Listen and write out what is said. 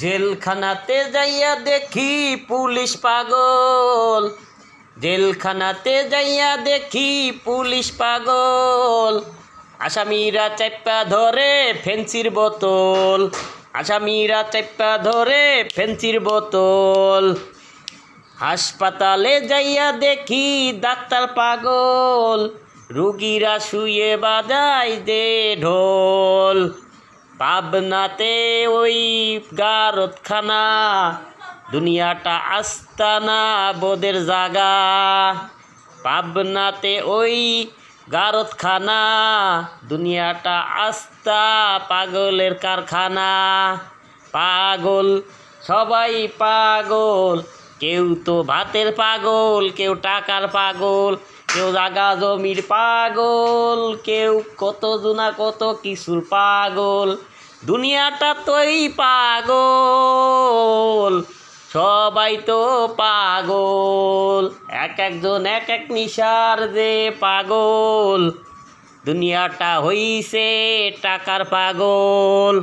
জেলখানাতে যাইয়া দেখি পুলিশ পাগল, জেলখানাতে যাইয়া দেখি পুলিশ পাগল। আসামিরা চাপ্পা ধরে ফেন্সির বোতল, আসামিরা চাপ্পা ধরে ফেন্সির বোতল। হাসপাতালে যাইয়া দেখি ডাক্তার পাগল, রুগীরা শুয়ে বাজায় দে ঢোল। পাবনাতে ওই গারদখানা, দুনিয়াটা আস্তানা বোদের জাগা। পাবনাতে ওই গারদখানা, দুনিয়াটা আস্তা পাগলের কারখানা। পাগল সবাই পাগল, কেউ তো ভাতের পাগল, কেউ টাকার পাগল, কেউ জাগা জমির পাগল, কেউ কত জনা কত কিছুর পাগল। দুনিয়াটা তোই পাগল, সবাই তো পাগল, এক একজন এক এক নিশার যে পাগল। দুনিয়াটা হইছে টাকার পাগল।